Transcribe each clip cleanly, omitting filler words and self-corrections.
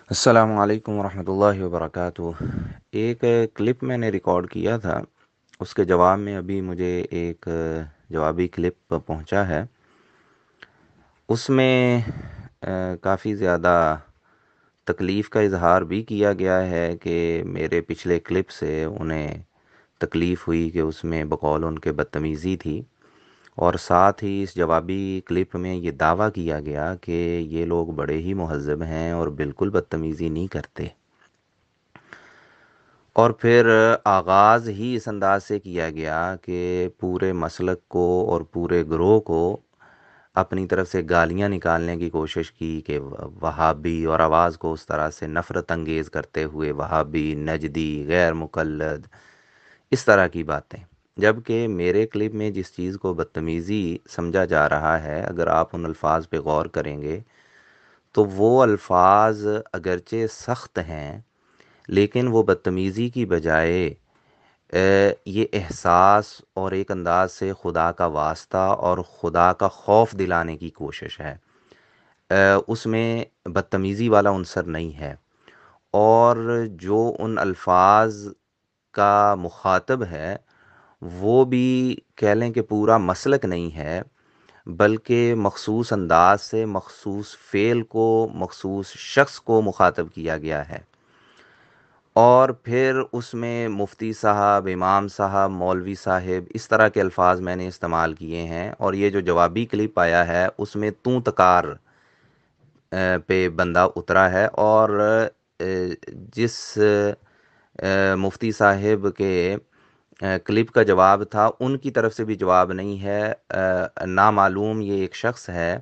السلام علیکم ورحمۃ اللہ وبرکاتہ۔ ایک کلپ میں نے ریکارڈ کیا تھا، اس کے جواب میں ابھی مجھے ایک جوابی کلپ پہنچا ہے۔ اس میں کافی زیادہ تکلیف کا اظہار بھی کیا گیا ہے کہ میرے پچھلے کلپ سے انہیں تکلیف ہوئی کہ اس میں بقول ان کے بدتمیزی تھی، اور ساتھ ہی اس جوابی کلپ میں یہ دعویٰ کیا گیا کہ یہ لوگ بڑے ہی مہذب ہیں اور بالکل بدتمیزی نہیں کرتے۔ اور پھر آغاز ہی اس انداز سے کیا گیا کہ پورے مسلک کو اور پورے گروہ کو اپنی طرف سے گالیاں نکالنے کی کوشش کی کہ وہابی، اور آواز کو اس طرح سے نفرت انگیز کرتے ہوئے وہابی، نجدی، غیر مقلد، اس طرح کی باتیں۔ جبکہ میرے کلپ میں جس چیز کو بدتمیزی سمجھا جا رہا ہے، اگر آپ ان الفاظ پہ غور کریں گے تو وہ الفاظ اگرچہ سخت ہیں، لیکن وہ بدتمیزی کی بجائے یہ احساس اور ایک انداز سے خدا کا واسطہ اور خدا کا خوف دلانے کی کوشش ہے۔ اس میں بدتمیزی والا عنصر نہیں ہے، اور جو ان الفاظ کا مخاطب ہے وہ بھی کہہ لیں کہ پورا مسلک نہیں ہے، بلکہ مخصوص انداز سے مخصوص فعل کو، مخصوص شخص کو مخاطب کیا گیا ہے۔ اور پھر اس میں مفتی صاحب، امام صاحب، مولوی صاحب، اس طرح کے الفاظ میں نے استعمال کیے ہیں، اور یہ جو جوابی کلپ آیا ہے اس میں توں تکار پہ بندہ اترا ہے، اور جس مفتی صاحب کے کلپ کا جواب تھا ان کی طرف سے بھی جواب نہیں ہے۔ نامعلوم یہ ایک شخص ہے،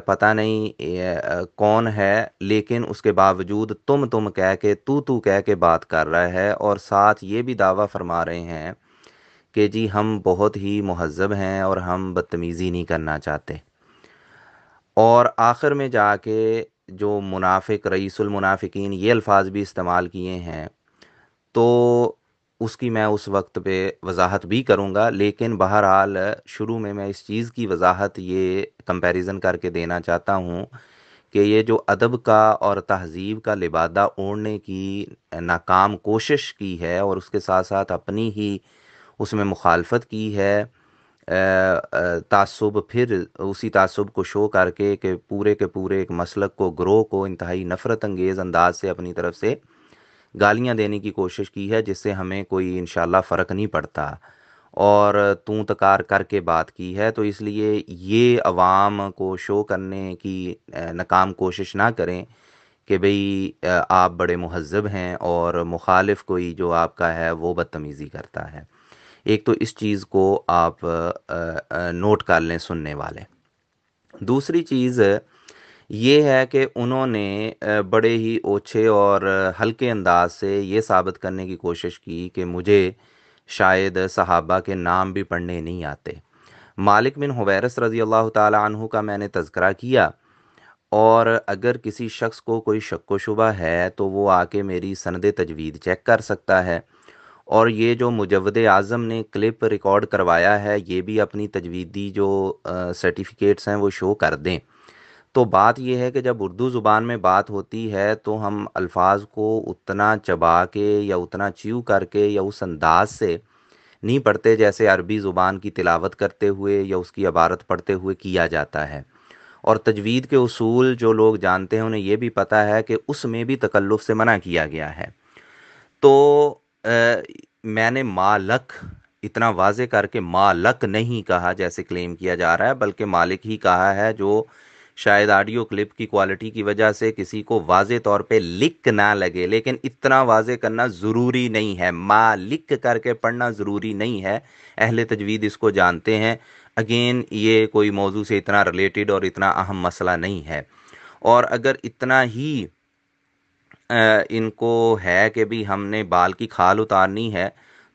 پتہ نہیں کون ہے، لیکن اس کے باوجود تم کہہ کے، تو کہہ کے بات کر رہا ہے، اور ساتھ یہ بھی دعویٰ فرما رہے ہیں کہ جی ہم بہت ہی مہذب ہیں اور ہم بدتمیزی نہیں کرنا چاہتے۔ اور آخر میں جا کے جو منافق، رئیس المنافقین، یہ الفاظ بھی استعمال کیے ہیں، تو اس کی میں اس وقت پہ وضاحت بھی کروں گا، لیکن بہرحال شروع میں اس چیز کی وضاحت یہ کمپیریزن کر کے دینا چاہتا ہوں کہ یہ جو ادب کا اور تہذیب کا لبادہ اوڑھنے کی ناکام کوشش کی ہے، اور اس کے ساتھ ساتھ اپنی ہی اس میں مخالفت کی ہے، تعصب، پھر اسی تعصب کو شو کر کے پورے کے پورے ایک مسلک کو، گروہ کو انتہائی نفرت انگیز انداز سے اپنی طرف سے گالیاں دینے کی کوشش کی ہے، جس سے ہمیں کوئی انشاءاللہ فرق نہیں پڑتا، اور توں تکار کر کے بات کی ہے۔ تو اس لیے یہ عوام کو شو کرنے کی ناکام کوشش نہ کریں کہ بھئی آپ بڑے مہذب ہیں اور مخالف کوئی جو آپ کا ہے وہ بدتمیزی کرتا ہے۔ ایک تو اس چیز کو آپ نوٹ کر لیں سننے والے۔ دوسری چیز یہ ہے کہ انہوں نے بڑے ہی اوچھے اور ہلکے انداز سے یہ ثابت کرنے کی کوشش کی کہ مجھے شاید صحابہ کے نام بھی پڑھنے نہیں آتے۔ مالک بن حویرث رضی اللہ تعالی عنہ کا میں نے تذکرہ کیا، اور اگر کسی شخص کو کوئی شک و شبہ ہے تو وہ آ کے میری سند تجوید چیک کر سکتا ہے، اور یہ جو مجود اعظم نے کلپ ریکارڈ کروایا ہے یہ بھی اپنی تجویدی جو سرٹیفکیٹس ہیں وہ شو کر دیں۔ تو بات یہ ہے کہ جب اردو زبان میں بات ہوتی ہے تو ہم الفاظ کو اتنا چبا کے یا اتنا چیو کر کے یا اس انداز سے نہیں پڑھتے جیسے عربی زبان کی تلاوت کرتے ہوئے یا اس کی عبارت پڑھتے ہوئے کیا جاتا ہے۔ اور تجوید کے اصول جو لوگ جانتے ہیں انہیں یہ بھی پتہ ہے کہ اس میں بھی تکلف سے منع کیا گیا ہے۔ تو میں نے مالک اتنا واضح کر کے مالک نہیں کہا جیسے کلیم کیا جا رہا ہے، بلکہ مالک ہی کہا ہے، جو شاید آڈیو کلپ کی کوالٹی کی وجہ سے کسی کو واضح طور پہ لکھ نہ لگے، لیکن اتنا واضح کرنا ضروری نہیں ہے، مالک کر کے پڑھنا ضروری نہیں ہے۔ اہل تجوید اس کو جانتے ہیں۔ اگین یہ کوئی موضوع سے اتنا ریلیٹڈ اور اتنا اہم مسئلہ نہیں ہے، اور اگر اتنا ہی ان کو ہے کہ بھی ہم نے بال کی کھال اتارنی ہے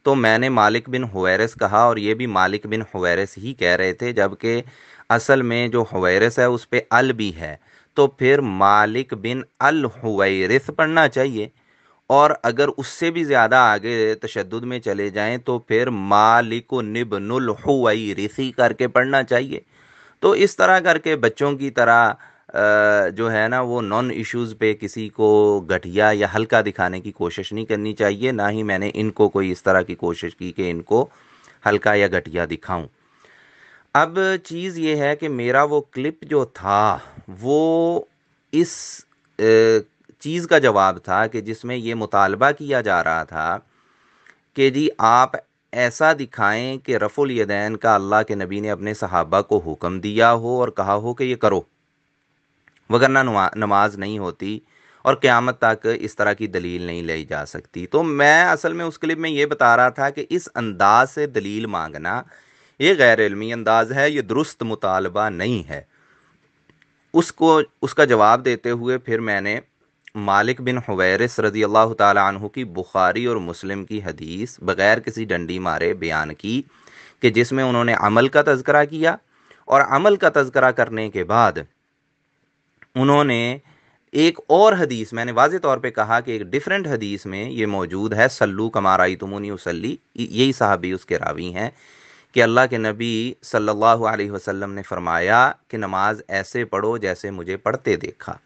تو میں نے مالک بن حویرث کہا، اور یہ بھی مالک بن حویرث ہی کہہ رہے تھے، جبکہ اصل میں جو حویرث ہے اس پہ ال بھی ہے، تو پھر مالک بن الحویرث پڑھنا چاہیے، اور اگر اس سے بھی زیادہ آگے تشدد میں چلے جائیں تو پھر مالک بن الحویرثی کر کے پڑھنا چاہیے۔ تو اس طرح کر کے بچوں کی طرح جو ہے نا وہ نان ایشوز پہ کسی کو گھٹیا یا ہلکا دکھانے کی کوشش نہیں کرنی چاہیے، نہ ہی میں نے ان کو کوئی اس طرح کی کوشش کی کہ ان کو ہلکا یا گھٹیا دکھاؤں۔ اب چیز یہ ہے کہ میرا وہ کلپ جو تھا وہ اس چیز کا جواب تھا کہ جس میں یہ مطالبہ کیا جا رہا تھا کہ جی آپ ایسا دکھائیں کہ رفع الیدین کا اللہ کے نبی نے اپنے صحابہ کو حکم دیا ہو اور کہا ہو کہ یہ کرو، وگرنہ نماز نہیں ہوتی، اور قیامت تک اس طرح کی دلیل نہیں لی جا سکتی۔ تو میں اصل میں اس کلپ میں یہ بتا رہا تھا کہ اس انداز سے دلیل مانگنا یہ غیر علمی انداز ہے، یہ درست مطالبہ نہیں ہے۔ اس کا جواب دیتے ہوئے پھر میں نے مالک بن حویرث رضی اللہ تعالی عنہ کی بخاری اور مسلم کی حدیث بغیر کسی ڈنڈی مارے بیان کی کہ جس میں انہوں نے عمل کا تذکرہ کیا، اور عمل کا تذکرہ کرنے کے بعد انہوں نے ایک اور حدیث، میں نے واضح طور پہ کہا کہ ایک ڈیفرنٹ حدیث میں یہ موجود ہے، سلو کما رأیتمونی اصلی، یہی صحابی اس کے راوی ہیں، کہ اللہ کے نبی صلی اللہ علیہ وسلم نے فرمایا کہ نماز ایسے پڑھو جیسے مجھے پڑھتے دیکھا۔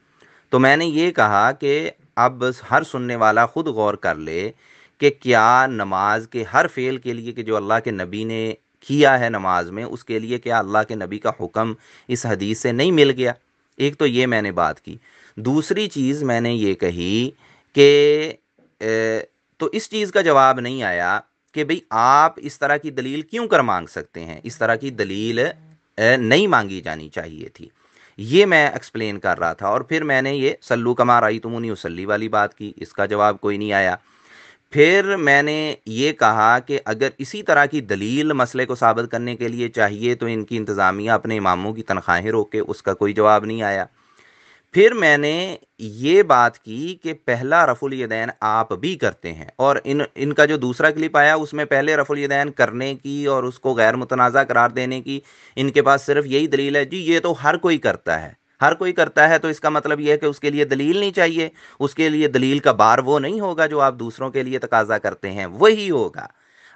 تو میں نے یہ کہا کہ اب ہر سننے والا خود غور کر لے کہ کیا نماز کے ہر فعل کے لیے کہ جو اللہ کے نبی نے کیا ہے نماز میں، اس کے لیے کیا اللہ کے نبی کا حکم اس حدیث سے نہیں مل گیا؟ ایک تو یہ میں نے بات کی۔ دوسری چیز میں نے یہ کہی کہ تو اس چیز کا جواب نہیں آیا کہ بھئی آپ اس طرح کی دلیل کیوں کر مانگ سکتے ہیں، اس طرح کی دلیل نہیں مانگی جانی چاہیے تھی، یہ میں ایکسپلین کر رہا تھا۔ اور پھر میں نے یہ سلو کما رأیتمونی اصلی والی بات کی، اس کا جواب کوئی نہیں آیا۔ پھر میں نے یہ کہا کہ اگر اسی طرح کی دلیل مسئلے کو ثابت کرنے کے لیے چاہیے تو ان کی انتظامیہ اپنے اماموں کی تنخواہیں روکے، اس کا کوئی جواب نہیں آیا۔ پھر میں نے یہ بات کی کہ پہلا رفع الیدین آپ بھی کرتے ہیں، اور ان کا جو دوسرا کلپ آیا اس میں پہلے رفع الیدین کرنے کی اور اس کو غیر متنازع قرار دینے کی ان کے پاس صرف یہی دلیل ہے، جی یہ تو ہر کوئی کرتا ہے، ہر کوئی کرتا ہے، تو اس کا مطلب یہ ہے کہ اس کے لیے دلیل نہیں چاہیے، اس کے لیے دلیل کا بار وہ نہیں ہوگا جو آپ دوسروں کے لیے تقاضا کرتے ہیں، وہی ہوگا۔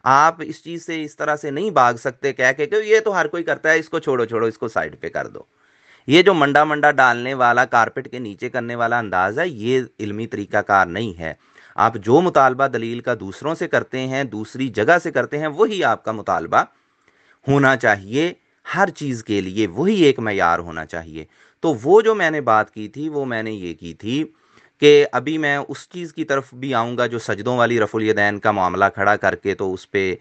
آپ اس چیز سے اس طرح سے نہیں بھاگ سکتے کہہ کے کہ یہ تو ہر کوئی کرتا ہے، اس کو چھوڑو، اس کو سائڈ پہ کر دو۔ یہ جو منڈا ڈالنے والا، کارپٹ کے نیچے کرنے والا انداز ہے، یہ علمی طریقہ کار نہیں ہے۔ آپ جو مطالبہ دلیل کا دوسروں سے کرتے ہیں، دوسری جگہ سے کرتے ہیں، وہی آپ کا مطالبہ ہونا چاہیے، ہر چیز کے لیے وہی ایک معیار ہونا چاہیے۔ تو وہ جو میں نے بات کی تھی وہ میں نے یہ کی تھی کہ ابھی میں اس چیز کی طرف بھی آؤں گا جو سجدوں والی رفع الیدین کا معاملہ کھڑا کر کے تو اس پہ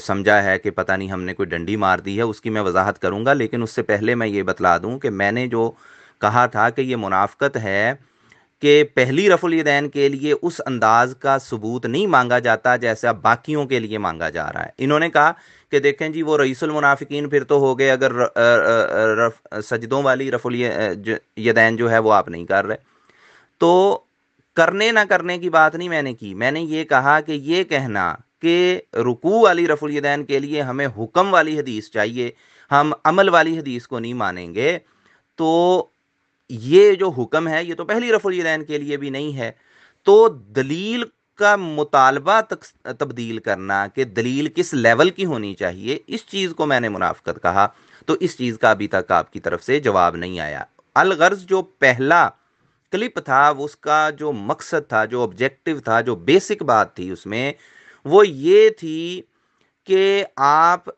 سمجھا ہے کہ پتہ نہیں ہم نے کوئی ڈنڈی مار دی ہے، اس کی میں وضاحت کروں گا، لیکن اس سے پہلے میں یہ بتلا دوں کہ میں نے جو کہا تھا کہ یہ منافقت ہے کہ پہلی رفع الیدین کے لیے اس انداز کا ثبوت نہیں مانگا جاتا جیسا باقیوں کے لیے مانگا جا رہا ہے۔ انہوں نے کہا کہ دیکھیں جی وہ رئیس المنافقین پھر تو ہو گئے اگر سجدوں والی رفع الیدین جو ہے وہ آپ نہیں کر رہے۔ تو کرنے نہ کرنے کی بات نہیں میں نے کی، میں نے یہ کہا کہ یہ کہنا کہ رکوع والی رفع الیدین کے لیے ہمیں حکم والی حدیث چاہیے، ہم عمل والی حدیث کو نہیں مانیں گے، تو یہ جو حکم ہے یہ تو پہلی رفع الیدین کے لیے بھی نہیں ہے۔ تو دلیل کا مطالبہ تبدیل کرنا کہ دلیل کس لیول کی ہونی چاہیے، اس چیز کو میں نے منافقت کہا، تو اس چیز کا ابھی تک آپ کی طرف سے جواب نہیں آیا۔ الغرض جو پہلا کلپ تھا اس کا جو مقصد تھا، جو آبجیکٹو تھا، جو بیسک بات تھی اس میں، وہ یہ تھی کہ آپ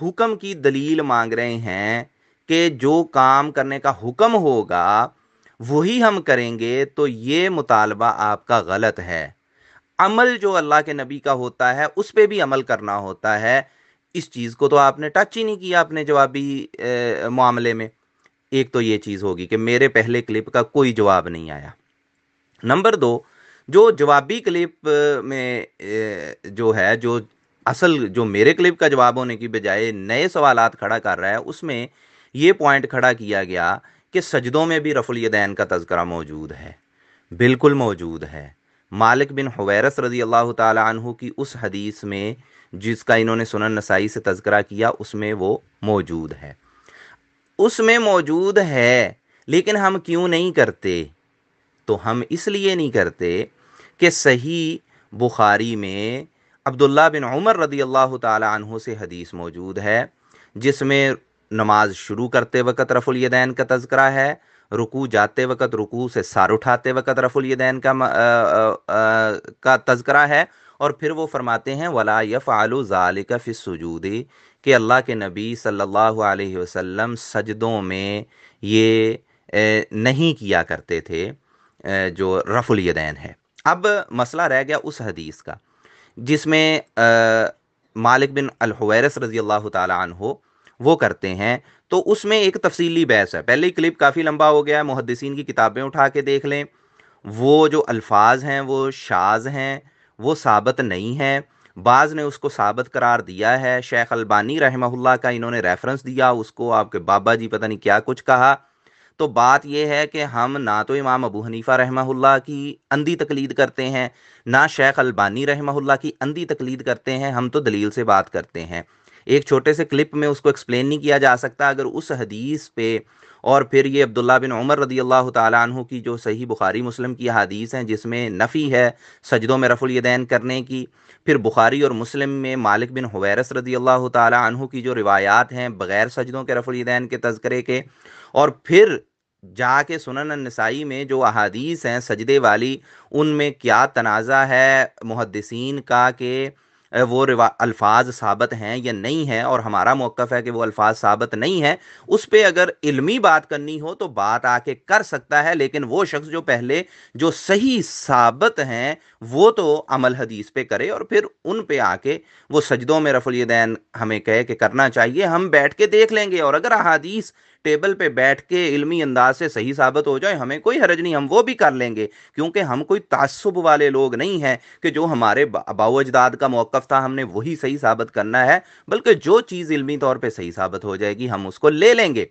حکم کی دلیل مانگ رہے ہیں کہ جو کام کرنے کا حکم ہوگا وہی ہم کریں گے، تو یہ مطالبہ آپ کا غلط ہے۔ عمل جو اللہ کے نبی کا ہوتا ہے اس پہ بھی عمل کرنا ہوتا ہے، اس چیز کو تو آپ نے ٹچ ہی نہیں کیا اپنے جوابی معاملے میں۔ ایک تو یہ چیز ہوگی کہ میرے پہلے کلپ کا کوئی جواب نہیں آیا۔ نمبر دو، جو جوابی کلپ میں جو ہے، جو اصل جو میرے کلپ کا جواب ہونے کی بجائے نئے سوالات کھڑا کر رہا ہے، اس میں یہ پوائنٹ کھڑا کیا گیا کہ سجدوں میں بھی رفع الیدین کا تذکرہ موجود ہے۔ بالکل موجود ہے۔ مالک بن حویرث رضی اللہ تعالی عنہ کی اس حدیث میں جس کا انہوں نے سنن نسائی سے تذکرہ کیا، اس میں وہ موجود ہے، اس میں موجود ہے، لیکن ہم کیوں نہیں کرتے؟ تو ہم اس لیے نہیں کرتے کہ صحیح بخاری میں عبداللہ بن عمر رضی اللہ تعالی عنہ سے حدیث موجود ہے جس میں نماز شروع کرتے وقت رفع الیدین کا تذکرہ ہے، रुकू जाते वक़्त, रुकू से सर उठाते वक़्त रफ़ुल यदैन का तज़किरा है। और फिर वो फरमाते हैं वला यफ़अलु ज़ालिका फ़िस्सुजूदी, कि अल्लाह के नबी सल्लल्लाहु अलैहि वसल्लम सजदों में ये नहीं किया करते थे जो रफ़ुल यदैन है। अब मसला रह गया उस हदीस का जिसमें मालिक बिन अल हुवैरिस रज़ी अल्लाह ताला अन्हु वो करते हैं। तो उसमें एक तफसीली बहस है। पहले क्लिप काफ़ी लंबा हो गया है, मुहद्दिसीन की किताबें उठा के देख लें, वो जो अल्फाज हैं वो शाज हैं, वो साबित नहीं हैं। बाज़ ने उसको साबित करार दिया है। शेख अलबानी रहमहुल्लाह का इन्होंने रेफरेंस दिया, उसको आपके बाबा जी पता नहीं क्या कुछ कहा। तो बात यह है कि हम ना तो इमाम अबू हनीफा रहमहुल्लाह की अंधी तकलीद करते हैं, ना शेख अलबानी रहमहुल्लाह की अंधी तकलीद करते हैं, हम तो दलील से बात करते हैं। एक छोटे से क्लिप में उसको एक्सप्लेन नहीं किया जा सकता। अगर उस हदीस पे और फिर ये अब्दुल्ला बिन उमर रदी अल्लाह ताला अन्हु की जो सही बुखारी मुस्लिम की हदीस हैं जिसमें नफ़ी है सजदों में रफ़ुल यदैन करने की, फिर बुखारी और मुस्लिम में मालिक बिन हुवैरिस रदी अल्लाह ताला अन्हु की जो रिवायात हैं बग़ैर सजदों के रफ़ुल यदैन के तज़किरे के, और फिर जाके सुनन नसाई में जो अहादीस हैं सजदे वाली, उनमें क्या तनाज़ा है मुहद्दिसीन का कि वो अल्फाज साबित हैं या नहीं है, और हमारा मौक़िफ़ है कि वो अल्फाज साबित नहीं है। उस पे अगर इल्मी बात करनी हो तो बात आके कर सकता है, लेकिन वो शख्स जो पहले जो सही साबित हैं वो तो अमल हदीस पे करे और फिर उन पे आके वो सजदों में रफ़ुल यदैन हमें कहे कि करना चाहिए। हम बैठ के देख लेंगे, और अगर अहादीस टेबल पे बैठ के इल्मी अंदाज से सही साबित हो जाए हमें कोई हरज नहीं, हम वो भी कर लेंगे, क्योंकि हम कोई तासुब वाले लोग नहीं हैं कि जो हमारे आबाओ अजदाद का मौक़िफ़ था हमने वही सही साबित करना है, बल्कि जो चीज़ इल्मी तौर पे सही साबित हो जाएगी हम उसको ले लेंगे।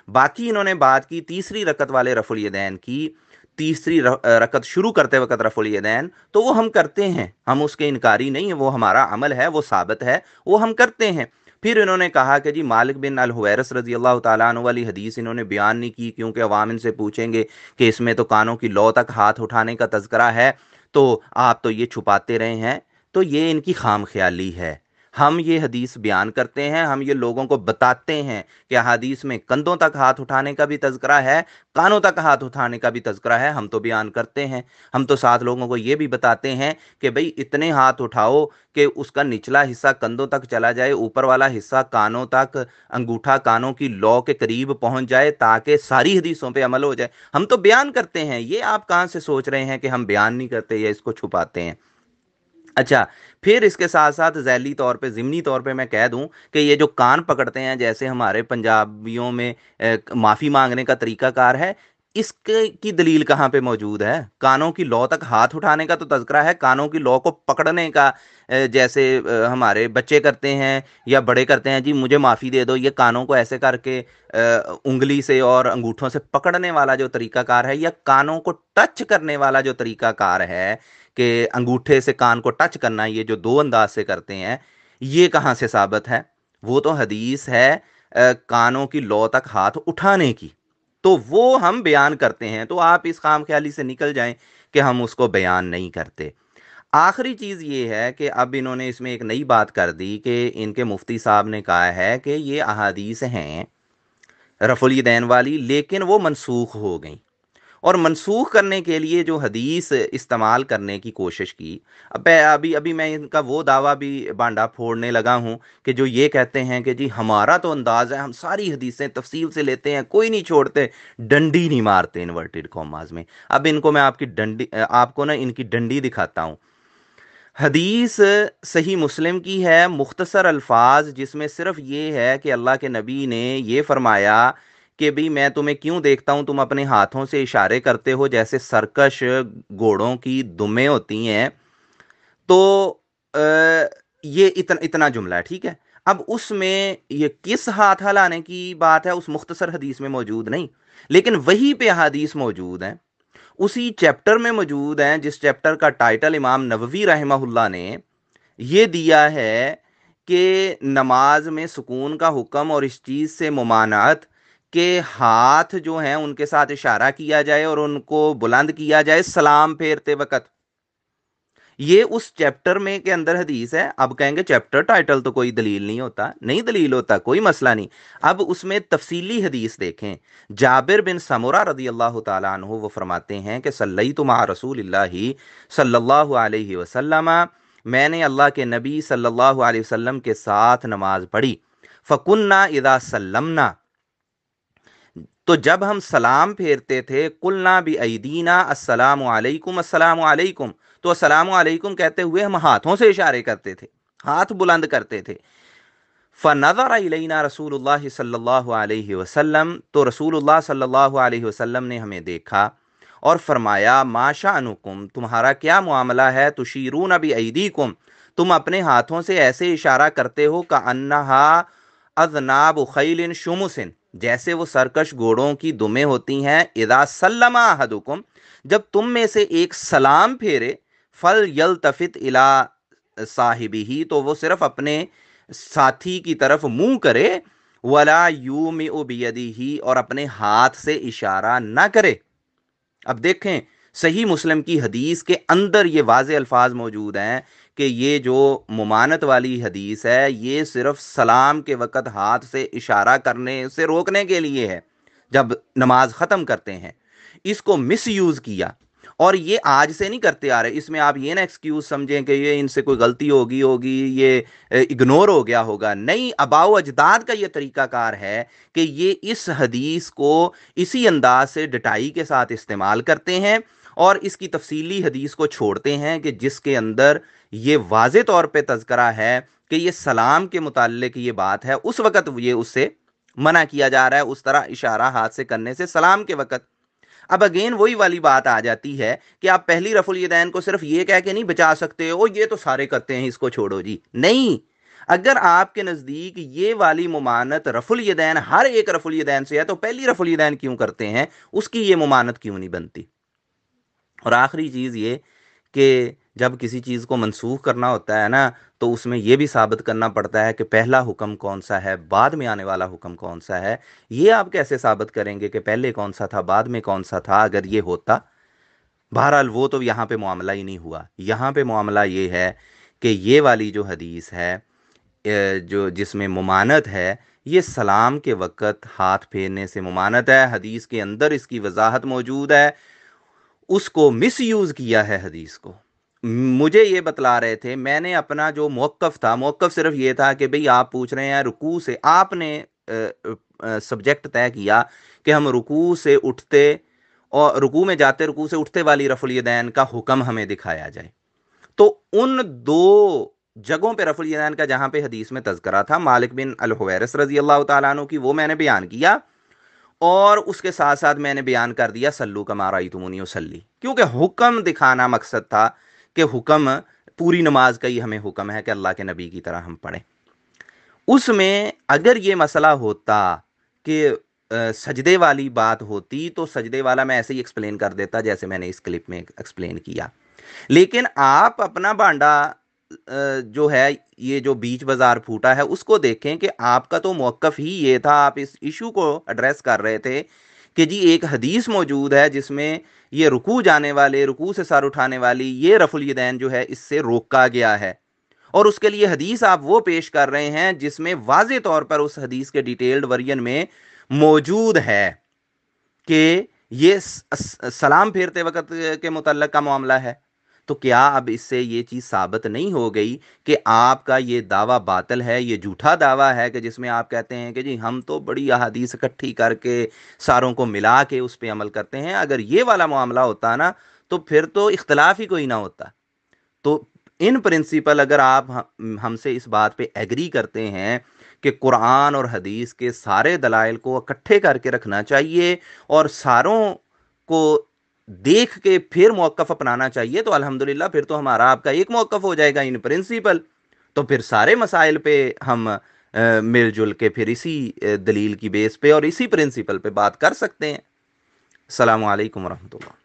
बाकी इन्होंने बात की तीसरी रकत वाले रफ़ुल यदैन की, तीसरी रकत शुरू करते वक्त रफ़ुल यदैन, तो वो हम करते हैं, हम उसके इनकारी नहीं है, वो हमारा अमल है, वो साबित है, वो हम करते हैं। फिर इन्होंने कहा कि जी मालिक बिन अल हुवैरिस रज़ी अल्लाह ताला अन्हु वाली हदीस इन्होंने बयान नहीं की, क्योंकि अवाम इनसे पूछेंगे कि इसमें तो कानों की लौ तक हाथ उठाने का तज़किरा है, तो आप तो ये छुपाते रहे हैं। तो ये इनकी खाम ख्याली है। हम ये हदीस बयान करते हैं, हम ये लोगों को बताते हैं कि हदीस में कंधों तक हाथ उठाने का भी तज़किरा है, कानों तक हाथ उठाने का भी तज़किरा है, हम तो बयान करते हैं। हम तो साथ लोगों को ये भी बताते हैं कि भाई इतने हाथ उठाओ कि उसका निचला हिस्सा कंधों तक चला जाए, ऊपर वाला हिस्सा कानों तक, अंगूठा कानों की लौ के करीब पहुंच जाए, ताकि सारी हदीसों पे अमल हो जाए। हम तो बयान करते हैं। ये आप कहाँ से सोच रहे हैं कि हम बयान नहीं करते या इसको छुपाते हैं? अच्छा, फिर इसके साथ साथ ज़ैली तौर पे, ज़िमनी तौर पे मैं कह दूं कि ये जो कान पकड़ते हैं, जैसे हमारे पंजाबियों में माफ़ी मांगने का तरीकाकार है, इसके की दलील कहाँ पे मौजूद है? कानों की लौ तक हाथ उठाने का तो तज़किरा है, कानों की लौ को पकड़ने का जैसे हमारे बच्चे करते हैं या बड़े करते हैं, जी मुझे माफ़ी दे दो, ये कानों को ऐसे करके उंगली से और अंगूठों से पकड़ने वाला जो तरीकाकार है, या कानों को टच करने वाला जो तरीकाकार है कि अंगूठे से कान को टच करना, ये जो दो अंदाज से करते हैं, ये कहाँ से साबित है? वो तो हदीस है कानों की लौ तक हाथ उठाने की, तो वो हम बयान करते हैं। तो आप इस खाम ख्याली से निकल जाएं कि हम उसको बयान नहीं करते। आखिरी चीज़ ये है कि अब इन्होंने इसमें एक नई बात कर दी कि इनके मुफ्ती साहब ने कहा है कि ये अहादीस हैं रफ़ुल यदैन वाली, लेकिन वो मनसूख हो गई, और मनसूख करने के लिए जो हदीस इस्तेमाल करने की कोशिश की। अब अभी अभी मैं इनका वो दावा भी बांडा फोड़ने लगा हूँ कि जो ये कहते हैं कि जी हमारा तो अंदाज़ है, हम सारी हदीसें तफसील से लेते हैं, कोई नहीं छोड़ते, डंडी नहीं मारते इन्वर्टेड कॉमास में। अब इनको मैं आपकी डंडी आपको ना इनकी डंडी दिखाता हूँ। हदीस सही मुस्लिम की है, मुख्तसर अल्फाज जिसमें सिर्फ ये है कि अल्लाह के नबी ने ये फरमाया कि भाई मैं तुम्हें क्यों देखता हूं, तुम अपने हाथों से इशारे करते हो जैसे सरकश घोड़ों की दुमें होती हैं। तो अ, ये इतना इतना जुमला है, ठीक है। अब उसमें ये किस हाथ हिलाने की बात है उस मुख्तसर हदीस में मौजूद नहीं, लेकिन वहीं पे हदीस मौजूद है, उसी चैप्टर में मौजूद हैं जिस चैप्टर का टाइटल इमाम नववी रहमहुल्लाह ने ये दिया है कि नमाज में सुकून का हुक्म और इस चीज से मुमानात के हाथ जो हैं उनके साथ इशारा किया जाए और उनको बुलंद किया जाए सलाम फेरते वक्त। ये उस चैप्टर में के अंदर हदीस है। अब कहेंगे चैप्टर टाइटल तो कोई दलील नहीं होता, नहीं दलील होता, कोई मसला नहीं। अब उसमें तफसीली हदीस देखें। जाबिर बिन समूरा रदी अल्लाह ताला अन्हु वो फरमाते हैं कि सल्लैतु मा रसूलिल्लाहि सल्लल्लाहु अलैहि वसल्लम, मैंने अल्लाह के नबी सल्लल्लाहु अलैहि वसल्लम के साथ नमाज पढ़ी। फकुन्ना इदा सल्लमना, तो जब हम सलाम फेरते थे, कुलना भी ऐदीना अस्सलामु अलैकुम अस्सलामु अलैकुम, तो अस्सलामु अलैकुम कहते हुए हम हाथों से इशारे करते थे, हाथ बुलंद करते थे। फ़नज़र इलैना रसूलुल्लाह सल्लल्लाहु अलैहि वसल्लम, तो रसूलुल्लाह सल्लल्लाहु अलैहि वसल्लम ने हमें देखा और फरमाया माशा अनुकुम, तुम्हारा क्या मामला है, तुशीरून भी ऐदीकुम, तुम अपने हाथों से ऐसे इशारा करते हो का अन्नहा अज़नाब खैलिन शुमुसिन, जैसे वो सरकश घोड़ों की दुमें होती हैं। इदा सल्लमा अहदुकुम, जब तुम में से एक सलाम फेरे, फल यल्तफित इला साहिबिही, तो वो सिर्फ अपने साथी की तरफ मुंह करे, वला यूमिउ बियदिही, और अपने हाथ से इशारा ना करे। अब देखें, सही मुस्लिम की हदीस के अंदर ये वाज़े अल्फाज मौजूद हैं कि ये जो मुमानत वाली हदीस है, ये सिर्फ सलाम के वक़्त हाथ से इशारा करने से रोकने के लिए है जब नमाज ख़त्म करते हैं। इसको मिस यूज़ किया, और ये आज से नहीं करते आ रहे। इसमें आप ये ना एक्सक्यूज समझें कि ये इनसे कोई गलती होगी होगी, ये इग्नोर हो गया होगा। नहीं, अबाओ अजदाद का ये तरीकाकार है कि ये इस हदीस को इसी अंदाज से डटाई के साथ इस्तेमाल करते हैं और इसकी तफसीली हदीस को छोड़ते हैं कि जिसके अंदर ये वाज़े तौर पे तज़करा है कि ये सलाम के मुताल्लिक ये बात है, उस वक़्त ये उससे मना किया जा रहा है, उस तरह इशारा हाथ से करने से सलाम के वक़्त। अब अगेन वही वाली बात आ जाती है कि आप पहली रफुल यदैन को सिर्फ ये कह के नहीं बचा सकते हो, ये तो सारे करते हैं, इसको छोड़ो जी। नहीं, अगर आपके नजदीक ये वाली मुमानत रफुल यदैन हर एक रफुल यदैन से है, तो पहली रफुल यदैन क्यों करते हैं, उसकी ये मुमानत क्यों नहीं बनती। और आखिरी चीज ये कि जब किसी चीज को मनसूख करना होता है ना, तो उसमें यह भी साबित करना पड़ता है कि पहला हुक्म कौन सा है, बाद में आने वाला हुक्म कौन सा है। ये आप कैसे साबित करेंगे कि पहले कौन सा था बाद में कौन सा था, अगर ये होता। बहरहाल वो तो यहाँ पे मामला ही नहीं हुआ। यहाँ पे मामला ये है कि ये वाली जो हदीस है, जो जिसमें मुमानत है, ये सलाम के वक़्त हाथ फेरने से मुमानत है। हदीस के अंदर इसकी वजाहत मौजूद है, उसको मिस यूज़ किया है हदीस को। मुझे ये बतला रहे थे, मैंने अपना जो मौक़िफ़ था, मौक़िफ़ सिर्फ ये था कि भाई आप पूछ रहे हैं रुकू से, आपने सब्जेक्ट तय किया कि हम रुकू से उठते और रुकू में जाते, रुकू से उठते वाली रफुल यदैन का हुक्म हमें दिखाया जाए। तो उन दो जगहों पे रफुल यदैन का जहां पे हदीस में तज़करा था, मालिक बिन अल हुवैरिस रजी अल्लाह तआला अन्हु की, वो मैंने बयान किया, और उसके साथ साथ मैंने बयान कर दिया सल्लू कमा रअयतुमूनी उसल्ली, क्योंकि हुक्म दिखाना मकसद था कि हुक्म पूरी नमाज का ही हमें हुक्म है कि अल्लाह के नबी की तरह हम पढ़ें। उसमें अगर ये मसला होता कि सजदे वाली बात होती, तो सजदे वाला मैं ऐसे ही एक्सप्लेन कर देता जैसे मैंने इस क्लिप में एक्सप्लेन किया। लेकिन आप अपना भांडा जो है, ये जो बीच बाजार फूटा है, उसको देखें कि आपका तो मौक़िफ़ ही ये था, आप इस इशू को एड्रेस कर रहे थे कि जी एक हदीस मौजूद है जिसमें ये रुकू जाने वाले, रुकू से सर उठाने वाली ये रफुल यदैन जो है, इससे रोका गया है। और उसके लिए हदीस आप वो पेश कर रहे हैं जिसमें वाज़े तौर पर उस हदीस के डिटेल्ड वर्जन में मौजूद है कि ये सलाम फेरते वक्त के मुतल्लक का मामला है। तो क्या अब इससे ये चीज़ साबित नहीं हो गई कि आपका ये दावा बातिल है, ये झूठा दावा है, कि जिसमें आप कहते हैं कि जी हम तो बड़ी अहादीस इकट्ठी करके सारों को मिला के उस पर अमल करते हैं। अगर ये वाला मामला होता ना, तो फिर तो इख्तलाफ ही कोई ना होता। तो इन प्रिंसिपल अगर आप हमसे इस बात पे एग्री करते हैं कि कुरान और हदीस के सारे दलाइल को इकट्ठे करके रखना चाहिए और सारों को देख के फिर मौक़िफ़ अपनाना चाहिए, तो अल्हम्दुलिल्लाह फिर तो हमारा आपका एक मौक़िफ़ हो जाएगा इन प्रिंसिपल। तो फिर सारे मसाइल पे हम मिलजुल के फिर इसी दलील की बेस पे और इसी प्रिंसिपल पे बात कर सकते हैं। अस्सलामु अलैकुम वरहमतुल्लाह।